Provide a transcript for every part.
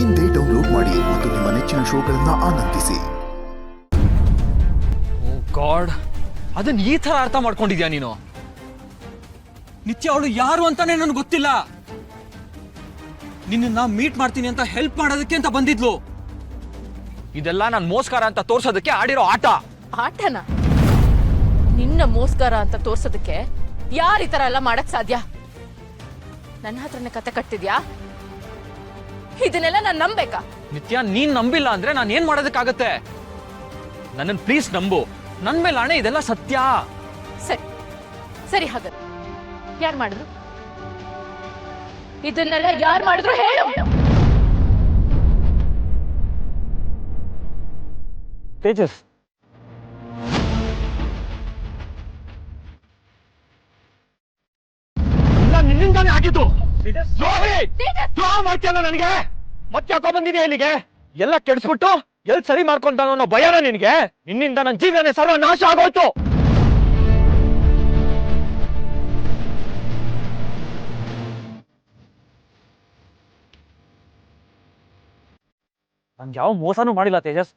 ಇಂದೇ ಡೌನ್ಲೋಡ್ ಮಾಡಿ ಮತ್ತು ನಿಮ್ಮ ನೆಚ್ಚಿನ ಶೋಗಳನ್ನ ಆನಂದಿಸಿ. ಓ ಗಾಡ್, ಅದನ್ನ ಈ ತರ ಅರ್ಥ ಮಾಡ್ಕೊಂಡಿದ್ಯಾ ನೀನು? ನಿತ್ಯ ಅವಳು ಯಾರು ಅಂತಾನೆ ನನಗೆ ಗೊತ್ತಿಲ್ಲ. ನಿನ್ನ ಮೀಟ್ ಮಾಡ್ತೀನಿ ಅಂತ ಹೆಲ್ಪ್ ಮಾಡೋದಕ್ಕೆ ಅಂತ ಬಂದಿದ್ಲು. ಇದೆಲ್ಲ ನಾನು ಮೋಸ್ಕಾರ ಅಂತ ತೋರ್ಸೋದಕ್ಕೆ ಆಡಿರೋ ಆಟ. ಆಟನ? ನಿನ್ನ ಮೋಸ್ಕಾರ ಅಂತ ತೋರ್ಸೋದಕ್ಕೆ ಯಾರು ಈ ತರ ಎಲ್ಲ ಮಾಡಕ್ ಸಾಧ್ಯ? ನನ್ನ ಹತ್ರನೇ ಕತೆ ಕಟ್ಟಿದ್ಯಾ? ಇದನ್ನೆಲ್ಲ ನಾನು ನಂಬೇಕಾ? ನಿತ್ಯ, ನೀನ್ ನಂಬಿಲ್ಲ ಅಂದ್ರೆ ನಾನು ಏನ್ ಮಾಡೋದಕ್ಕಾಗತ್ತೆ? ನನ್ನನ್ನು ಪ್ಲೀಸ್ ನಂಬು. ನನ್ ಮೇಲೆ ಹಣೆ, ಇದೆಲ್ಲ ಸತ್ಯ. ಸರಿ ಸರಿ, ಹಾಗಾದ್ರೆ ಯಾರು ಮಾಡಿದ್ರು? ಇದನ್ನೆಲ್ಲ ಯಾರು ಮಾಡಿದ್ರು ಹೇಳು. ತೇಜಸ್, ನಿನ್ನಿಂದಾನೇ ಆಗಿದ್ದು. ಮಾಡ್ತಿಯಲ್ಲ ನನಗೆ? ಮತ್ತೆ ಯಾಕೋ ಬಂದಿದೆ ಇಲ್ಲಿಗೆ? ಎಲ್ಲ ಕೆಡಿಸ್ಬಿಟ್ಟು ಎಲ್ ಸರಿ ಮಾಡ್ಕೊಂತಾನೋ ಅನ್ನೋ ಭಯನ ನಿನಗೆ? ನಿನ್ನಿಂದ ನನ್ನ ಜೀವನ ಸರ್ವ ನಾಶ ಆಗೋಯ್ತು. ನನ್ಗೆ ಯಾವ ಮೋಸನೂ ಮಾಡಿಲ್ಲ ತೇಜಸ್.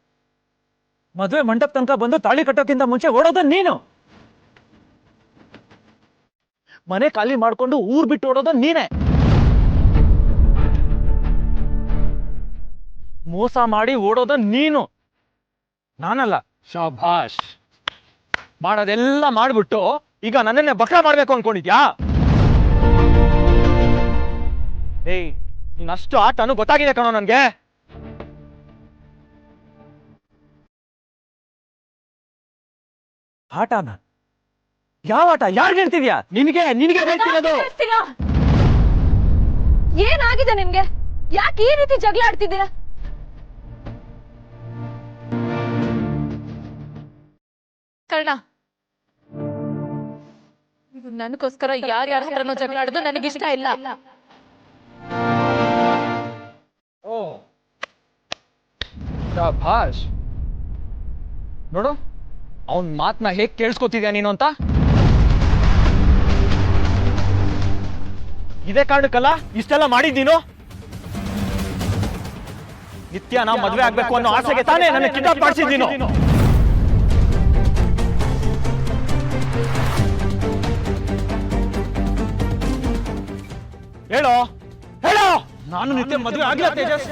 ಮದುವೆ ಮಂಟಪ ತನಕ ಬಂದು ತಾಳಿ ಕಟ್ಟೋಕ್ಕಿಂತ ಮುಂಚೆ ಓಡೋದ ನೀನು. ಮನೆ ಖಾಲಿ ಮಾಡ್ಕೊಂಡು ಊರ್ ಬಿಟ್ಟು ಓಡೋದ ನೀನೇ. ಮೋಸ ಮಾಡಿ ಓಡೋದ ನೀನು, ನಾನಲ್ಲ. ಶಾಭಾಷ್. ಮಾಡೋದೆಲ್ಲ ಮಾಡ್ಬಿಟ್ಟು ಈಗ ನನ್ನನ್ನೇ ಬಕ್ರ ಮಾಡ್ಬೇಕು ಅನ್ಕೊಂಡಿದ್ಯಾ? ಏಯ್, ನೀನಷ್ಟು ಆಟನು ಗೊತ್ತಾಗಿದೆ ಕಣೋ ನನ್ಗೆ. ಆಟನ? ಯಾವ ಆಟ? ಯಾರು ಹೇಳ್ತಿದ್ಯಾ? ನಿನಗೆ ಹೇಳ್ತಿರೋದು. ಏನಾಗಿದೆ ನಿಮ್ಗೆ? ಯಾಕೆ ಈ ರೀತಿ ಜಗಳ ಆಡ್ತಿದ್ದೀರಾ? ಕರ್ಣ, ನನಗೋಸ್ಕರ ಯಾರ್ಯಾರ ಹತ್ರನೋ ಜಗಳ ಆಡೋದು ನನಗಿಷ್ಟ ಇಲ್ಲ. ಓ ಶಾಭಾಷ್. ನೋಡು, ಅವನ್ ಮಾತನ್ನ ಹೇಗ್ ಕೇಳಿಸ್ಕೊತಿದ್ಯಾ ನೀನು ಅಂತ. ಇದೇ ಕಾರಣಕ್ಕಲ್ಲ ಇಷ್ಟೆಲ್ಲ ಮಾಡಿದ್ದೀನು. ನಿತ್ಯ ನಾ ಮದ್ವೆ ಆಗ್ಬೇಕು ಅನ್ನೋ ಆಸೆಗೆ ತಾನೇ ನನ್ನ ಕಿಡ್ನಾಪ್ ಮಾಡಿಸಿದ್ದೀನು. ಹೇಳೋ ಹೇಳೋ, ನಾನು ನಿತ್ಯ ಮದ್ವೆ ಆಗಿಲ್ಲ ತೇಜಸ್.